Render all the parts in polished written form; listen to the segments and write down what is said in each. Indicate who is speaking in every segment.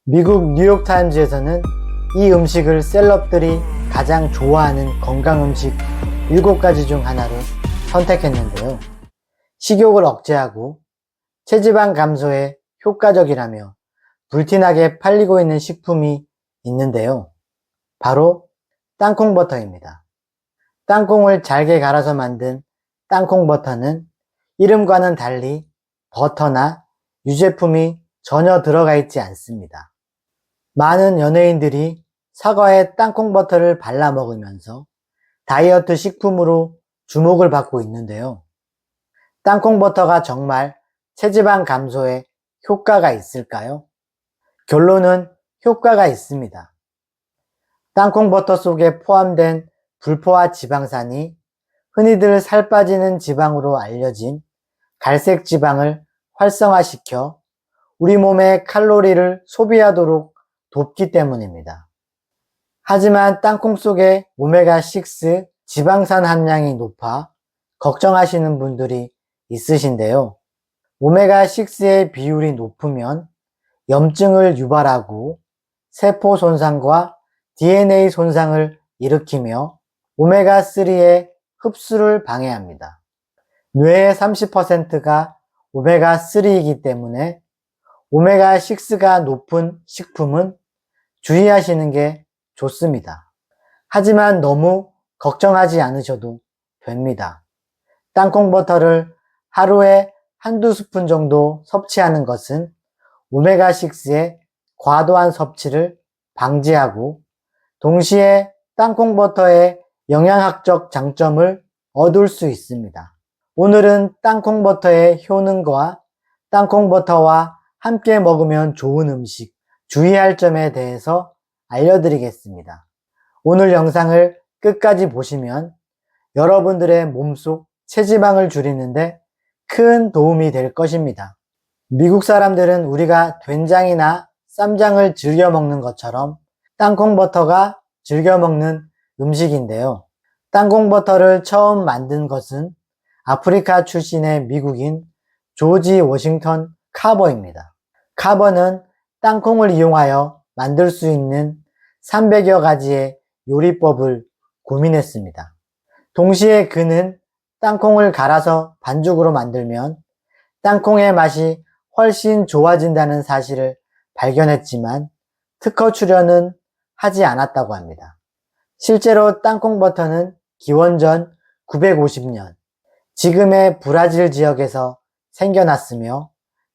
Speaker 1: 미국 뉴욕타임즈에서는 이 음식을 셀럽들이 가장 좋아하는 건강 음식 7가지 중 하나로 선택했는데요. 식욕을 억제하고 체지방 감소에 효과적이라며 불티나게 팔리고 있는 식품이 있는데요. 바로 땅콩버터입니다. 땅콩을 잘게 갈아서 만든 땅콩버터는 이름과는 달리 버터나 유제품이 전혀 들어가 있지 않습니다. 많은 연예인들이 사과에 땅콩버터를 발라 먹으면서 다이어트 식품으로 주목을 받고 있는데요. 땅콩버터가 정말 체지방 감소에 효과가 있을까요? 결론은 효과가 있습니다. 땅콩버터 속에 포함된 불포화 지방산이 흔히들 살 빠지는 지방으로 알려진 갈색 지방을 활성화시켜 우리 몸의 칼로리를 소비하도록 돕기 때문입니다. 하지만 땅콩 속에 오메가6 지방산 함량이 높아 걱정하시는 분들이 있으신데요. 오메가6의 비율이 높으면 염증을 유발하고 세포 손상과 DNA 손상을 일으키며 오메가3의 흡수를 방해합니다. 뇌의 30%가 오메가3이기 때문에 오메가6가 높은 식품은 주의하시는 게 좋습니다. 하지만 너무 걱정하지 않으셔도 됩니다. 땅콩버터를 하루에 한두 스푼 정도 섭취하는 것은 오메가6의 과도한 섭취를 방지하고 동시에 땅콩버터의 영양학적 장점을 얻을 수 있습니다. 오늘은 땅콩버터의 효능과 땅콩버터와 함께 먹으면 좋은 음식, 주의할 점에 대해서 알려드리겠습니다. 오늘 영상을 끝까지 보시면 여러분들의 몸속 체지방을 줄이는데 큰 도움이 될 것입니다. 미국 사람들은 우리가 된장이나 쌈장을 즐겨 먹는 것처럼 땅콩버터가 즐겨 먹는 음식인데요. 땅콩버터를 처음 만든 것은 아프리카 출신의 미국인 조지 워싱턴 카버입니다. 카버는 땅콩을 이용하여 만들 수 있는 300여 가지의 요리법을 고민했습니다. 동시에 그는 땅콩을 갈아서 반죽으로 만들면 땅콩의 맛이 훨씬 좋아진다는 사실을 발견했지만 특허 출연은 하지 않았다고 합니다. 실제로 땅콩버터는 기원전 950년 지금의 브라질 지역에서 생겨났으며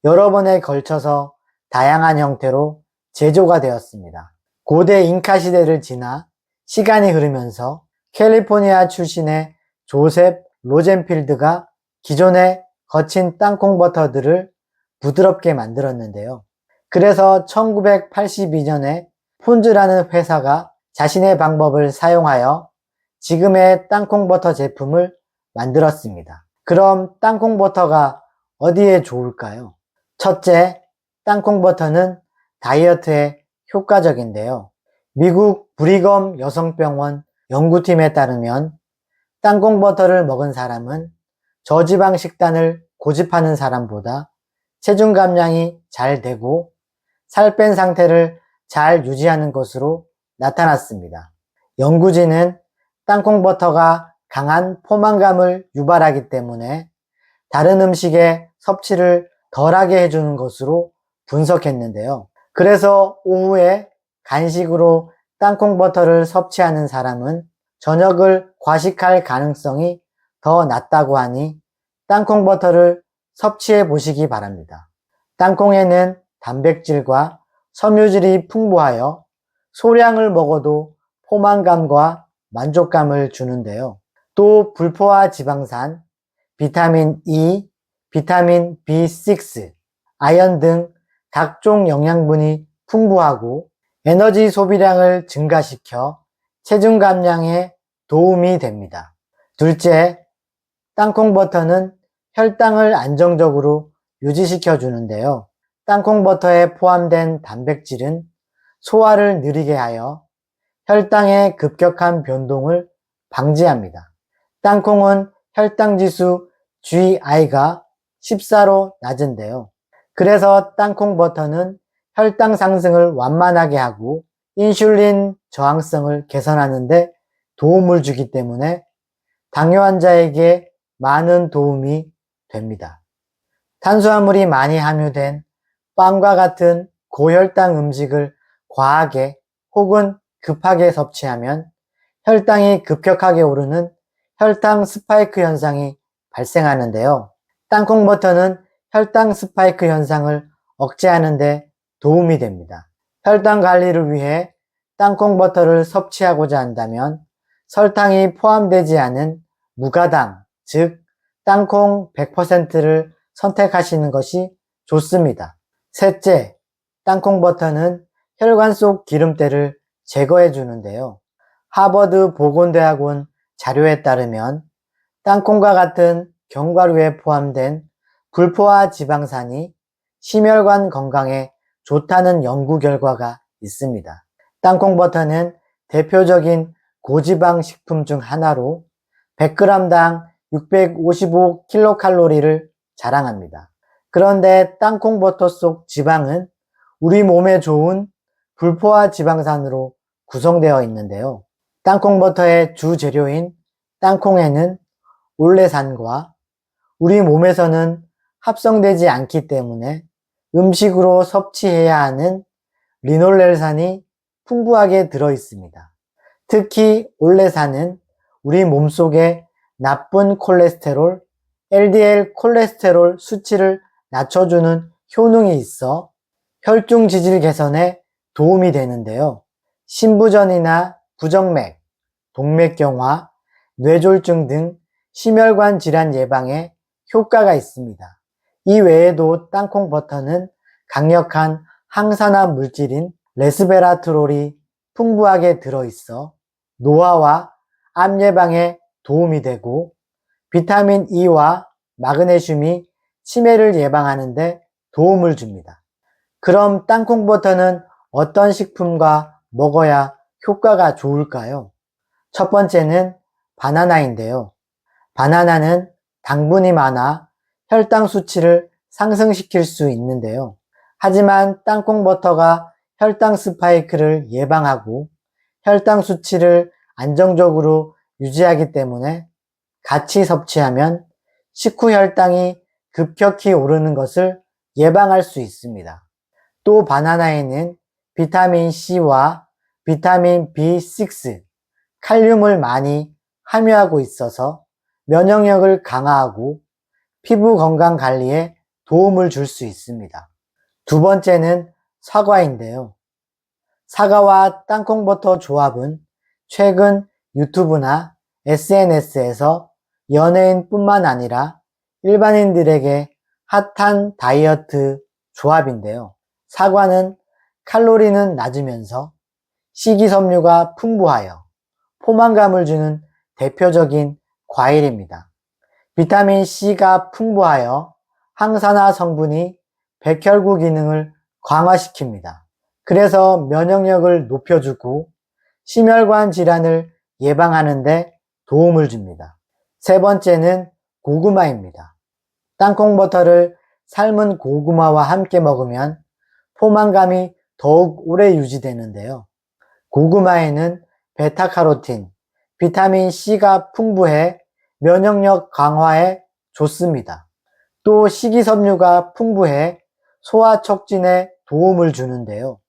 Speaker 1: 여러 번에 걸쳐서 다양한 형태로 제조가 되었습니다. 고대 잉카 시대를 지나 시간이 흐르면서 캘리포니아 출신의 조셉 로젠필드가 기존의 거친 땅콩버터들을 부드럽게 만들었는데요. 그래서 1982년에 폰즈라는 회사가 자신의 방법을 사용하여 지금의 땅콩버터 제품을 만들었습니다. 그럼 땅콩버터가 어디에 좋을까요? 첫째, 땅콩버터는 다이어트에 효과적인데요. 미국 브리검 여성병원 연구팀에 따르면 땅콩버터를 먹은 사람은 저지방 식단을 고집하는 사람보다 체중 감량이 잘 되고 살 뺀 상태를 잘 유지하는 것으로 나타났습니다. 연구진은 땅콩버터가 강한 포만감을 유발하기 때문에 다른 음식의 섭취를 덜하게 해주는 것으로 분석했는데요. 그래서 오후에 간식으로 땅콩버터를 섭취하는 사람은 저녁을 과식할 가능성이 더 낮다고 하니 땅콩버터를 섭취해 보시기 바랍니다. 땅콩에는 단백질과 섬유질이 풍부하여 소량을 먹어도 포만감과 만족감을 주는데요. 또 불포화 지방산, 비타민 E, 비타민 B6, 아연 등 각종 영양분이 풍부하고 에너지 소비량을 증가시켜 체중 감량에 도움이 됩니다. 둘째, 땅콩버터는 혈당을 안정적으로 유지시켜 주는데요. 땅콩버터에 포함된 단백질은 소화를 느리게 하여 혈당의 급격한 변동을 방지합니다. 땅콩은 혈당지수 GI가 14로 낮은데요. 그래서 땅콩버터는 혈당 상승을 완만하게 하고 인슐린 저항성을 개선하는 데 도움을 주기 때문에 당뇨 환자에게 많은 도움이 됩니다. 탄수화물이 많이 함유된 빵과 같은 고혈당 음식을 과하게 혹은 급하게 섭취하면 혈당이 급격하게 오르는 혈당 스파이크 현상이 발생하는데요. 땅콩버터는 혈당 스파이크 현상을 억제하는 데 도움이 됩니다. 혈당 관리를 위해 땅콩버터를 섭취하고자 한다면 설탕이 포함되지 않은 무가당, 즉 땅콩 100%를 선택하시는 것이 좋습니다. 셋째, 땅콩버터는 혈관 속 기름때를 제거해 주는데요. 하버드 보건대학원 자료에 따르면 땅콩과 같은 견과류에 포함된 불포화 지방산이 심혈관 건강에 좋다는 연구 결과가 있습니다. 땅콩버터는 대표적인 고지방 식품 중 하나로 100g당 655kcal를 자랑합니다. 그런데 땅콩버터 속 지방은 우리 몸에 좋은 불포화 지방산으로 구성되어 있는데요. 땅콩버터의 주 재료인 땅콩에는 올레산과 우리 몸에서는 합성되지 않기 때문에 음식으로 섭취해야 하는 리놀렐산이 풍부하게 들어 있습니다. 특히 올레산은 우리 몸속의 나쁜 콜레스테롤, LDL 콜레스테롤 수치를 낮춰주는 효능이 있어 혈중 지질 개선에 도움이 되는데요. 심부전이나 부정맥, 동맥경화, 뇌졸중 등 심혈관 질환 예방에 효과가 있습니다. 이 외에도 땅콩버터는 강력한 항산화 물질인 레스베라트롤이 풍부하게 들어있어 노화와 암 예방에 도움이 되고 비타민 E와 마그네슘이 치매를 예방하는 데 도움을 줍니다. 그럼 땅콩버터는 어떤 식품과 먹어야 효과가 좋을까요? 첫 번째는 바나나인데요. 바나나는 당분이 많아 혈당 수치를 상승시킬 수 있는데요. 하지만 땅콩버터가 혈당 스파이크를 예방하고 혈당 수치를 안정적으로 유지하기 때문에 같이 섭취하면 식후 혈당이 급격히 오르는 것을 예방할 수 있습니다. 또 바나나에는 비타민 C와 비타민 B6, 칼륨을 많이 함유하고 있어서 면역력을 강화하고 피부 건강 관리에 도움을 줄 수 있습니다. 두 번째는 사과인데요. 사과와 땅콩버터 조합은 최근 유튜브나 SNS에서 연예인뿐만 아니라 일반인들에게 핫한 다이어트 조합인데요. 사과는 칼로리는 낮으면서 식이섬유가 풍부하여 포만감을 주는 대표적인 과일입니다. 비타민 C가 풍부하여 항산화 성분이 백혈구 기능을 강화시킵니다. 그래서 면역력을 높여주고 심혈관 질환을 예방하는 데 도움을 줍니다. 세 번째는 고구마입니다. 땅콩버터를 삶은 고구마와 함께 먹으면 포만감이 더욱 오래 유지되는데요. 고구마에는 베타카로틴, 비타민 C가 풍부해 면역력 강화에 좋습니다. 또 식이섬유가 풍부해 소화 촉진에 도움을 주는데요.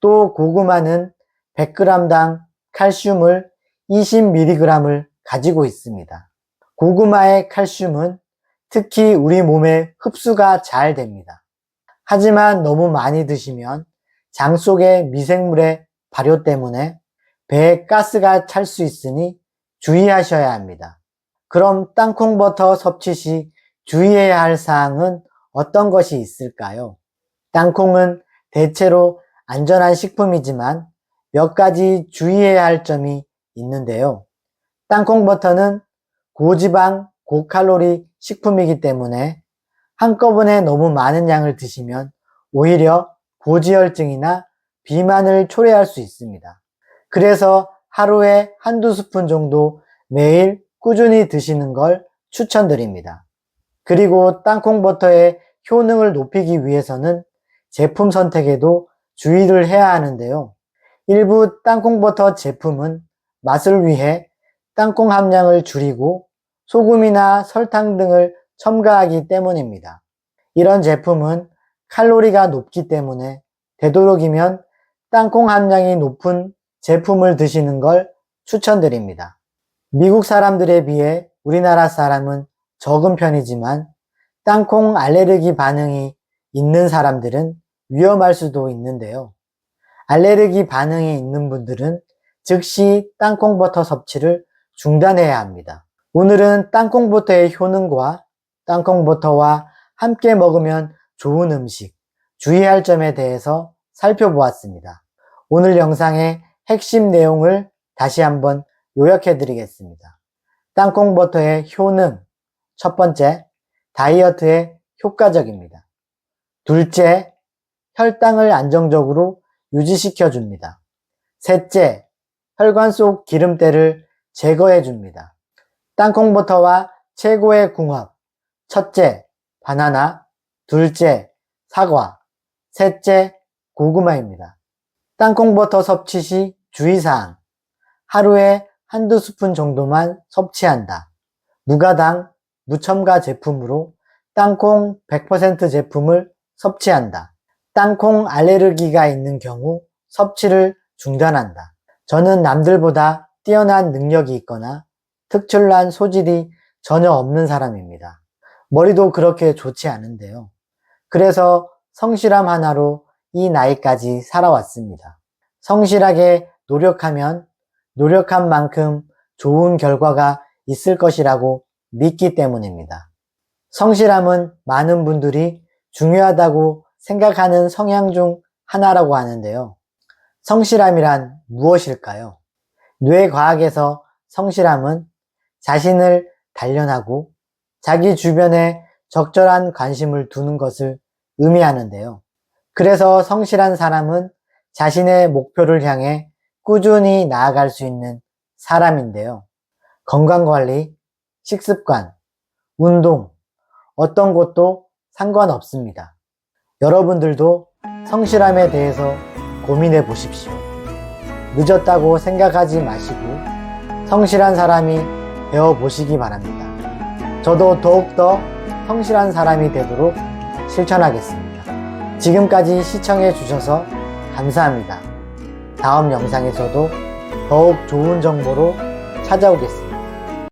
Speaker 1: 또 고구마는 100g당 칼슘을 20mg을 가지고 있습니다. 고구마의 칼슘은 특히 우리 몸에 흡수가 잘 됩니다. 하지만 너무 많이 드시면 장 속의 미생물의 발효 때문에 배에 가스가 찰 수 있으니 주의하셔야 합니다. 그럼 땅콩버터 섭취 시 주의해야 할 사항은 어떤 것이 있을까요? 땅콩은 대체로 안전한 식품이지만 몇 가지 주의해야 할 점이 있는데요. 땅콩버터는 고지방, 고칼로리 식품이기 때문에 한꺼번에 너무 많은 양을 드시면 오히려 고지혈증이나 비만을 초래할 수 있습니다. 그래서 하루에 한두 스푼 정도 매일 꾸준히 드시는 걸 추천드립니다. 그리고 땅콩버터의 효능을 높이기 위해서는 제품 선택에도 주의를 해야 하는데요. 일부 땅콩버터 제품은 맛을 위해 땅콩 함량을 줄이고 소금이나 설탕 등을 첨가하기 때문입니다. 이런 제품은 칼로리가 높기 때문에 되도록이면 땅콩 함량이 높은 제품을 드시는 걸 추천드립니다. 미국 사람들에 비해 우리나라 사람은 적은 편이지만 땅콩 알레르기 반응이 있는 사람들은 위험할 수도 있는데요. 알레르기 반응이 있는 분들은 즉시 땅콩버터 섭취를 중단해야 합니다. 오늘은 땅콩버터의 효능과 땅콩버터와 함께 먹으면 좋은 음식, 주의할 점에 대해서 살펴보았습니다. 오늘 영상의 핵심 내용을 다시 한번 요약해 드리겠습니다. 땅콩버터의 효능, 첫 번째, 다이어트에 효과적입니다. 둘째, 혈당을 안정적으로 유지시켜 줍니다. 셋째, 혈관 속 기름때를 제거해 줍니다. 땅콩버터와 최고의 궁합, 첫째, 바나나, 둘째, 사과, 셋째, 고구마입니다. 땅콩버터 섭취 시 주의사항, 하루에 한두 스푼 정도만 섭취한다. 무가당, 무첨가 제품으로 땅콩 100% 제품을 섭취한다. 땅콩 알레르기가 있는 경우 섭취를 중단한다. 저는 남들보다 뛰어난 능력이 있거나 특출난 소질이 전혀 없는 사람입니다. 머리도 그렇게 좋지 않은데요. 그래서 성실함 하나로 이 나이까지 살아왔습니다. 성실하게 노력하면 노력한 만큼 좋은 결과가 있을 것이라고 믿기 때문입니다. 성실함은 많은 분들이 중요하다고 생각하는 성향 중 하나라고 하는데요. 성실함이란 무엇일까요? 뇌과학에서 성실함은 자신을 단련하고 자기 주변에 적절한 관심을 두는 것을 의미하는데요. 그래서 성실한 사람은 자신의 목표를 향해 꾸준히 나아갈 수 있는 사람인데요. 건강관리, 식습관, 운동, 어떤 것도 상관없습니다. 여러분들도 성실함에 대해서 고민해 보십시오. 늦었다고 생각하지 마시고 성실한 사람이 되어 보시기 바랍니다. 저도 더욱더 성실한 사람이 되도록 실천하겠습니다. 지금까지 시청해 주셔서 감사합니다. 다음 영상에서도 더욱 좋은 정보로 찾아오겠습니다.